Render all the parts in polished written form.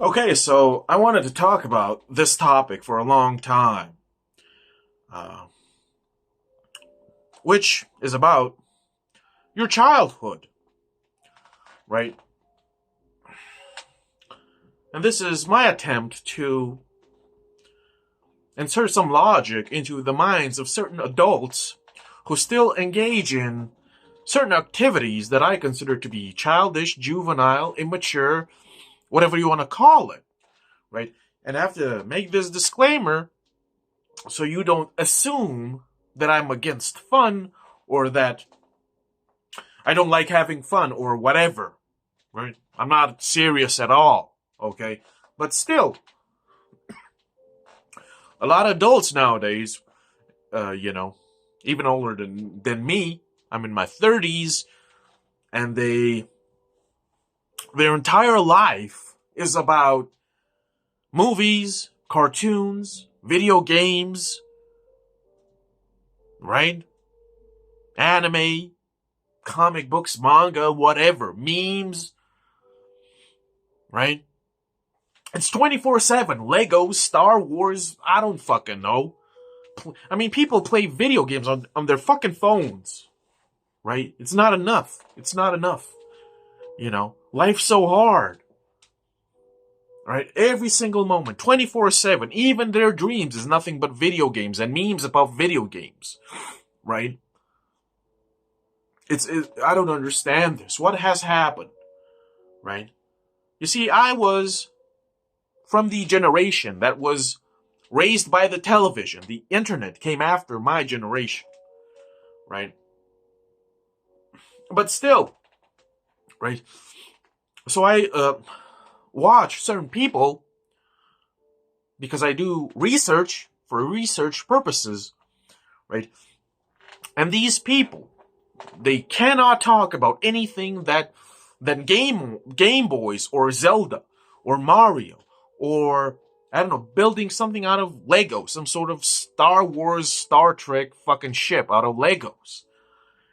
Okay, so I wanted to talk about this topic for a long time, uh, which is about your childhood, right? And this is my attempt to insert some logic into the minds of certain adults who still engage in certain activities that I consider to be childish, juvenile, immature, whatever you want to call it, right? And I have to make this disclaimer so you don't assume that I'm against fun or that I don't like having fun or whatever, right? I'm not serious at all, okay? But still, a lot of adults nowadays, even older than me, I'm in my 30s, and their entire life is about movies, cartoons, video games, right? Anime, comic books, manga, whatever, memes, right? It's 24/7. Legos, Star Wars, I don't fucking know. I mean, people play video games on their fucking phones, right? It's not enough. It's not enough. Life's so hard, right? Every single moment, 24/7. Even their dreams is nothing but video games and memes about video games, right? I don't understand this. What has happened, right? You see, I was from the generation that was raised by the television. The internet came after my generation, right? But still, right? So I watch certain people because I do research for research purposes, right? And these people, they cannot talk about anything that Game Boys or Zelda or Mario or I don't know, building something out of Lego, some sort of Star Wars, Star Trek fucking ship out of Legos.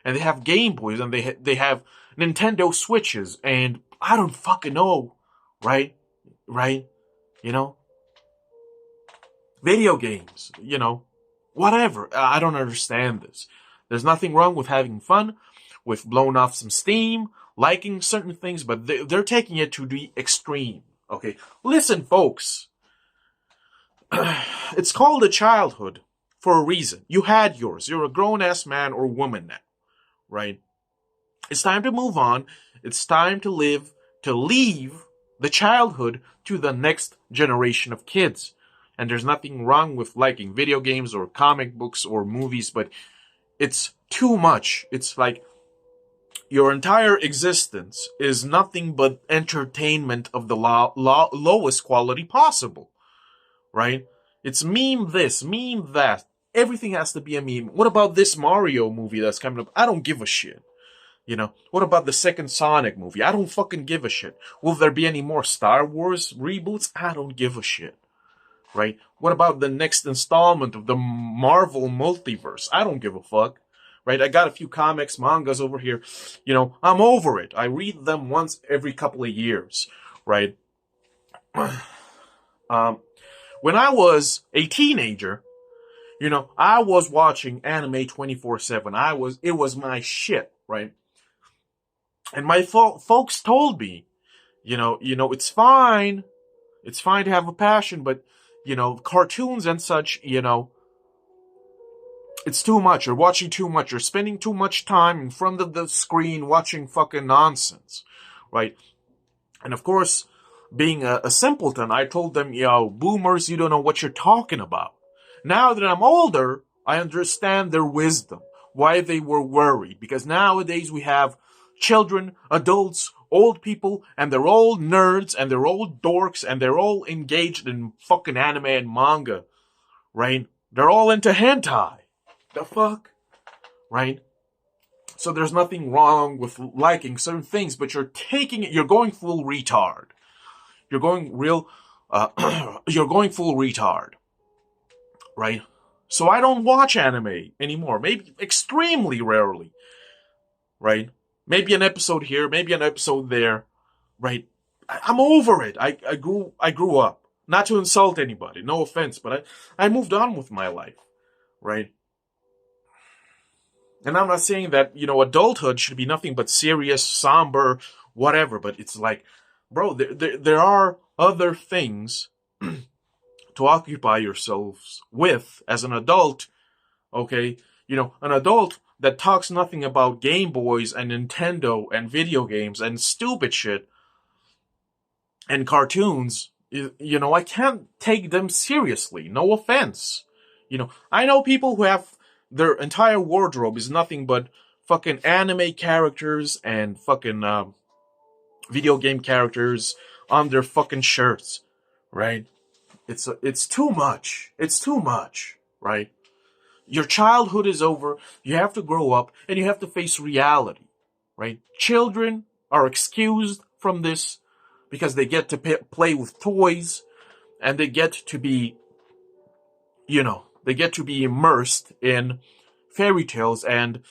And they have Game Boys and they have Nintendo Switches and I don't fucking know, right? Right? You know? Video games, whatever. I don't understand this. There's nothing wrong with having fun, with blowing off some steam, liking certain things, but they're taking it to the extreme. Okay, listen, folks. It's called a childhood for a reason. You had yours. You're a grown-ass man or woman now, right? It's time to move on. It's time to leave the childhood to the next generation of kids. And there's nothing wrong with liking video games or comic books or movies, but it's too much. It's like your entire existence is nothing but entertainment of the lowest quality possible, right? It's meme this, meme that. Everything has to be a meme. What about this Mario movie that's coming up? I don't give a shit. What about the second Sonic movie? I don't fucking give a shit. Will there be any more Star Wars reboots? I don't give a shit. Right? What about the next installment of the Marvel multiverse? I don't give a fuck. Right? I got a few comics, mangas over here. I'm over it. I read them once every couple of years. Right? When I was a teenager, I was watching anime 24/7. It was my shit, right? And my folks told me, it's fine. It's fine to have a passion, but, cartoons and such, it's too much. You're watching too much. You're spending too much time in front of the screen watching fucking nonsense, right? And of course, being a simpleton, I told them, boomers, you don't know what you're talking about. Now that I'm older, I understand their wisdom, why they were worried. Because nowadays we have children, adults, old people, and they're all nerds, and they're all dorks, and they're all engaged in fucking anime and manga, right? They're all into hentai. The fuck? Right? So there's nothing wrong with liking certain things, but you're going full retard. You're going you're going full retard. Right? So I don't watch anime anymore. Maybe extremely rarely. Right? Maybe an episode here, maybe an episode there. Right? I'm over it. I grew up. Not to insult anybody, no offense, but I moved on with my life, right? And I'm not saying that, adulthood should be nothing but serious, somber, whatever, but it's like, bro, there are other things to occupy yourselves with as an adult, okay? An adult that talks nothing about Game Boys and Nintendo and video games and stupid shit and cartoons, I can't take them seriously. No offense. I know people who have their entire wardrobe is nothing but fucking anime characters and fucking video game characters on their fucking shirts, right? It's too much. It's too much, right? Your childhood is over. You have to grow up and you have to face reality, right? Children are excused from this because they get to play with toys and they get to be, they get to be immersed in fairy tales and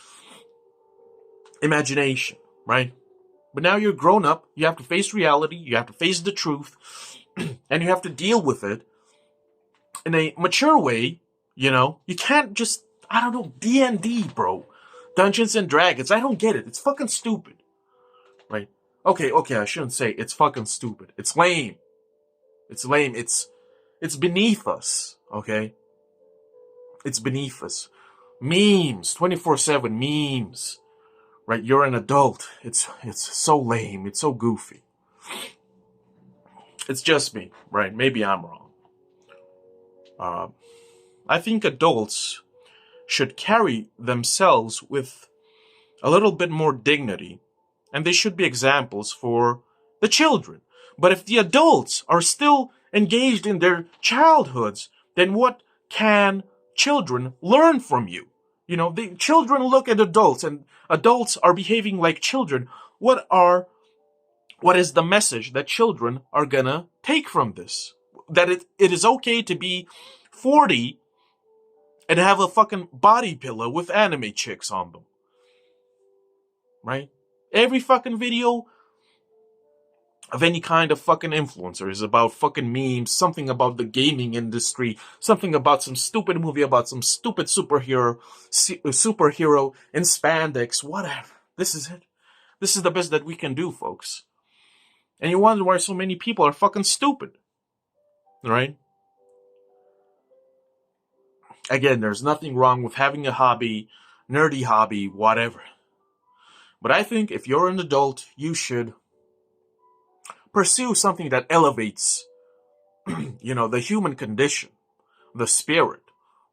imagination, right? But now you're grown up. You have to face reality. You have to face the truth and you have to deal with it in a mature way. You can't just, I don't know, D&D, bro. Dungeons and Dragons. I don't get it. It's fucking stupid. Right? Okay, I shouldn't say it's fucking stupid. It's lame. It's lame. It's beneath us, okay? It's beneath us. Memes, 24/7 memes. Right? You're an adult. It's so lame. It's so goofy. It's just me, right? Maybe I'm wrong. I think adults should carry themselves with a little bit more dignity, and they should be examples for the children. But if the adults are still engaged in their childhoods, then what can children learn from you? The children look at adults, and adults are behaving like children. What is the message that children are gonna take from this? That it is okay to be 40 and have a fucking body pillow with anime chicks on them. Right? Every fucking video of any kind of fucking influencer is about fucking memes, something about the gaming industry, something about some stupid movie about some stupid superhero in spandex, whatever. This is it. This is the best that we can do, folks. And you wonder why so many people are fucking stupid. Right? Again, there's nothing wrong with having a hobby, nerdy hobby, whatever. But I think if you're an adult, you should pursue something that elevates, the human condition, the spirit,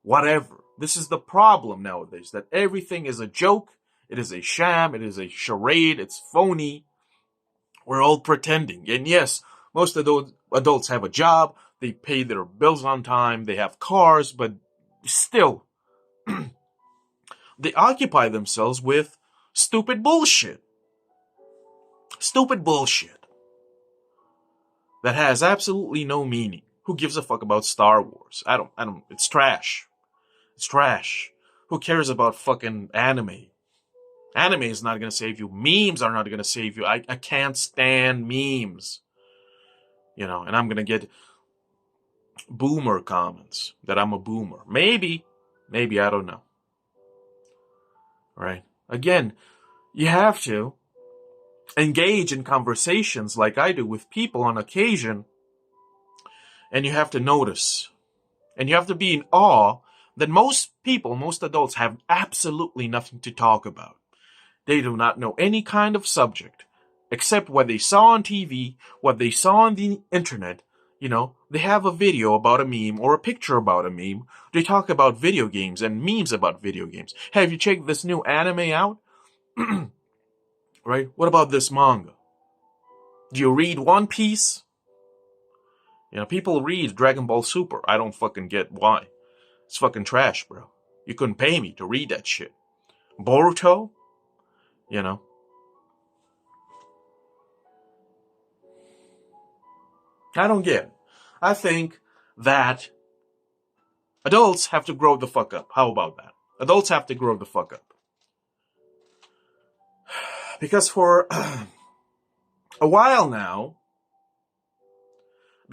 whatever. This is the problem nowadays, that everything is a joke, it is a sham, it is a charade, it's phony. We're all pretending. And yes, most of those adults have a job, they pay their bills on time, they have cars, but still, they occupy themselves with stupid bullshit. Stupid bullshit. That has absolutely no meaning. Who gives a fuck about Star Wars? I don't, it's trash. It's trash. Who cares about fucking anime? Anime is not gonna save you. Memes are not gonna save you. I can't stand memes. And I'm gonna get boomer comments that I'm a boomer. Maybe, I don't know. Right? Again, you have to engage in conversations like I do with people on occasion, and you have to notice, and you have to be in awe that most adults have absolutely nothing to talk about. They do not know any kind of subject except what they saw on TV, what they saw on the internet. They have a video about a meme or a picture about a meme. They talk about video games and memes about video games. Have you checked this new anime out? Right? What about this manga? Do you read One Piece? People read Dragon Ball Super. I don't fucking get why. It's fucking trash, bro. You couldn't pay me to read that shit. Boruto? I don't get it. I think that adults have to grow the fuck up. How about that? Adults have to grow the fuck up. Because for a while now,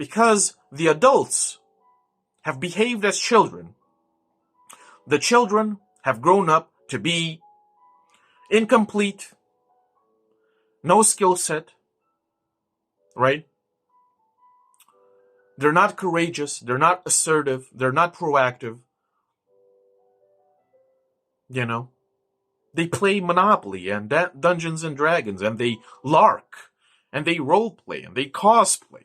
because the adults have behaved as children, the children have grown up to be incomplete, no skill set, right? They're not courageous, they're not assertive, they're not proactive, you know? They play Monopoly and Dungeons and Dragons, and they lark, and they roleplay, and they cosplay.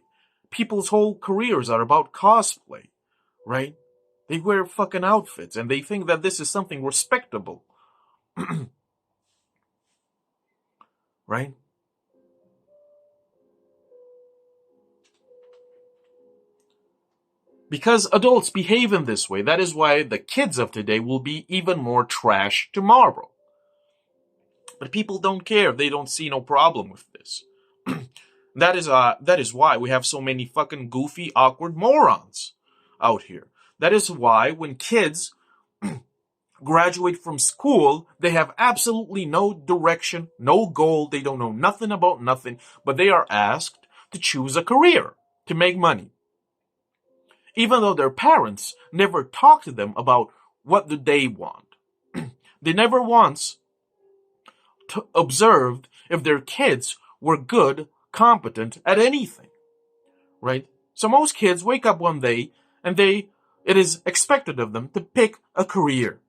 People's whole careers are about cosplay, right? They wear fucking outfits, and they think that this is something respectable, right? Because adults behave in this way, that is why the kids of today will be even more trash tomorrow. But people don't care. They don't see no problem with this. That is why we have so many fucking goofy, awkward morons out here. That is why when kids graduate from school, they have absolutely no direction, no goal. They don't know nothing about nothing, but they are asked to choose a career to make money. Even though their parents never talk to them about what do they want. They never once observed if their kids were good, competent at anything, right? So most kids wake up one day and it is expected of them to pick a career,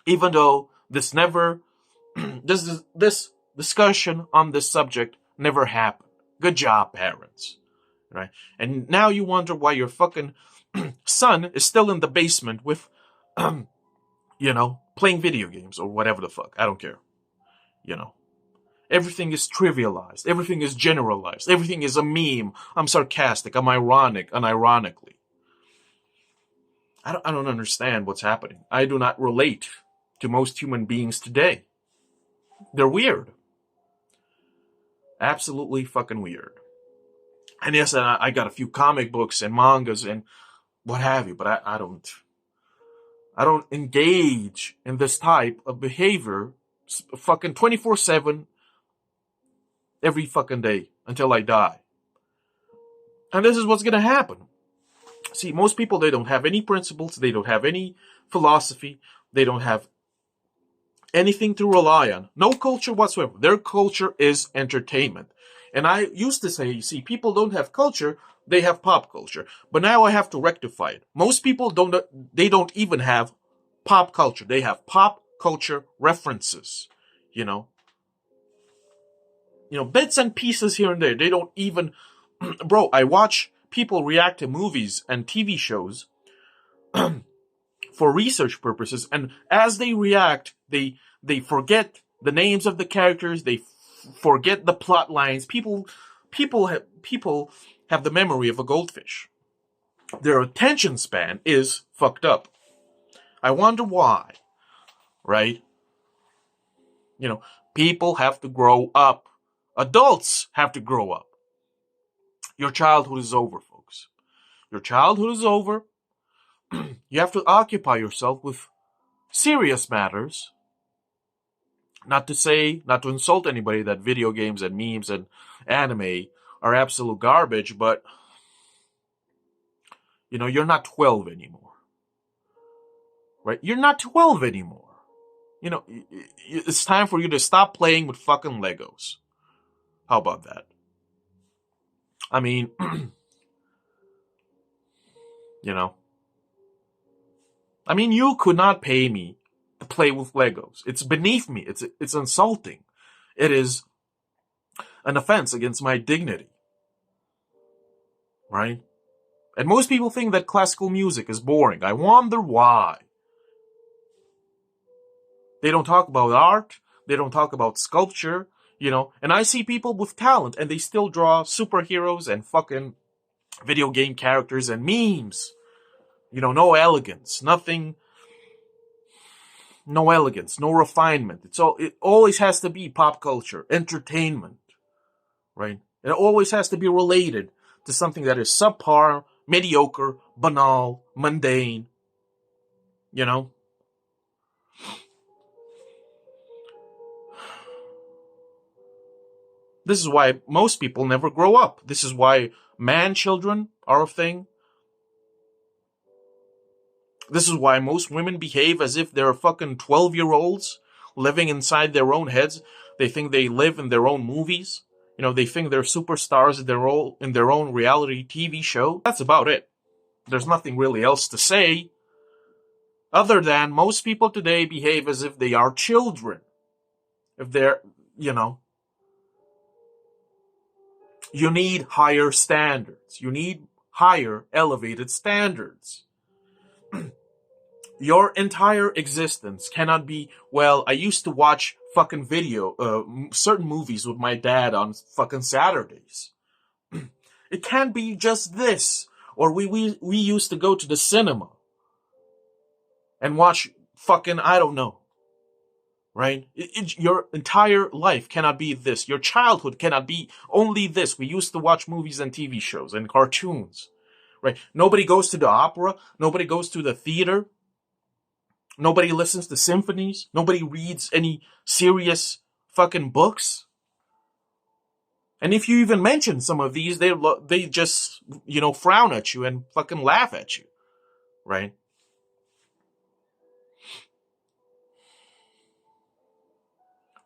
even though this discussion on this subject never happened. Good job, parents, right? And now you wonder why your fucking son is still in the basement with, playing video games or whatever the fuck. I don't care. Everything is trivialized. Everything is generalized. Everything is a meme. I'm sarcastic. I'm ironic, unironically. I don't understand what's happening. I do not relate to most human beings today. They're weird. Absolutely fucking weird. And yes, I got a few comic books and mangas and what have you, but I don't engage in this type of behavior fucking 24/7 every fucking day until I die. And this is what's gonna happen. See, most people, they don't have any principles, they don't have any philosophy, they don't have anything to rely on. No culture whatsoever. Their culture is entertainment. And I used to say, you see, people don't have culture, they have pop culture. But now I have to rectify it. Most people don't even have pop culture. They have pop culture references, bits and pieces here and there. They don't even, bro, I watch people react to movies and TV shows for research purposes. And as they react, they forget the names of the characters. They forget the plot lines. People have the memory of a goldfish. Their attention span is fucked up. I wonder why, right? People have to grow up. Adults have to grow up. Your childhood is over, folks. Your childhood is over. You have to occupy yourself with serious matters. Not to insult anybody that video games and memes and anime are absolute garbage, but, you're not 12 anymore. Right? You're not 12 anymore. It's time for you to stop playing with fucking Legos. How about that? I mean, you could not pay me to play with Legos. It's beneath me. It's insulting. It is an offense against my dignity. Right? And most people think that classical music is boring. I wonder why. They don't talk about art. They don't talk about sculpture. And I see people with talent and they still draw superheroes and fucking video game characters and memes. No elegance, nothing, no elegance, no refinement. It always has to be pop culture, entertainment, right? It always has to be related to something that is subpar, mediocre, banal, mundane, This is why most people never grow up. This is why man children are a thing. This is why most women behave as if they're fucking 12-year-olds living inside their own heads. They think they live in their own movies. You know, they think they're superstars in their own reality TV show. That's about it. There's nothing really else to say other than most people today behave as if they are children. If they're, you know, you need higher standards. You need higher elevated standards. Your entire existence cannot be, well, I used to watch fucking certain movies with my dad on fucking Saturdays. It can't be just this. Or we used to go to the cinema and watch fucking, I don't know. Right? Your entire life cannot be this. Your childhood cannot be only this. We used to watch movies and TV shows and cartoons. Right? Nobody goes to the opera. Nobody goes to the theater. Nobody listens to symphonies. Nobody reads any serious fucking books. And if you even mention some of these, they just, you know, frown at you and fucking laugh at you. Right?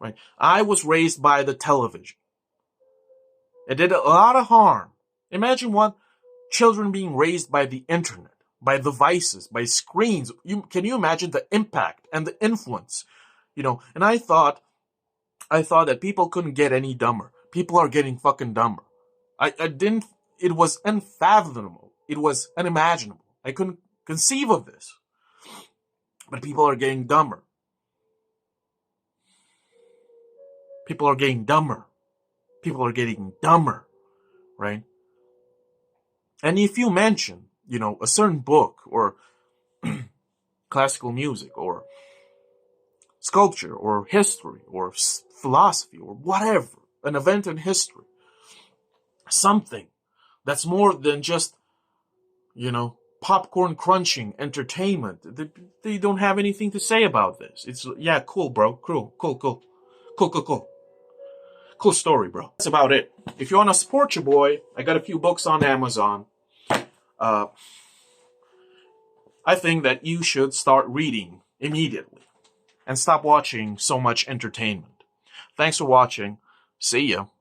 Right? I was raised by the television. It did a lot of harm. Imagine what children being raised by the internet, by devices, by screens. Can you imagine the impact and the influence? You know, and I thought that people couldn't get any dumber. People are getting fucking dumber. It was unfathomable. It was unimaginable. I couldn't conceive of this. But people are getting dumber. People are getting dumber. People are getting dumber, right? And if you mention, you know, a certain book or classical music or sculpture or history or philosophy or whatever, an event in history, something that's more than just, you know, popcorn crunching entertainment, they don't have anything to say about this. It's, yeah, cool, bro. Cool story, bro. That's about it. If you want to support your boy, I got a few books on Amazon. I think that you should start reading immediately and stop watching so much entertainment. Thanks for watching. See ya.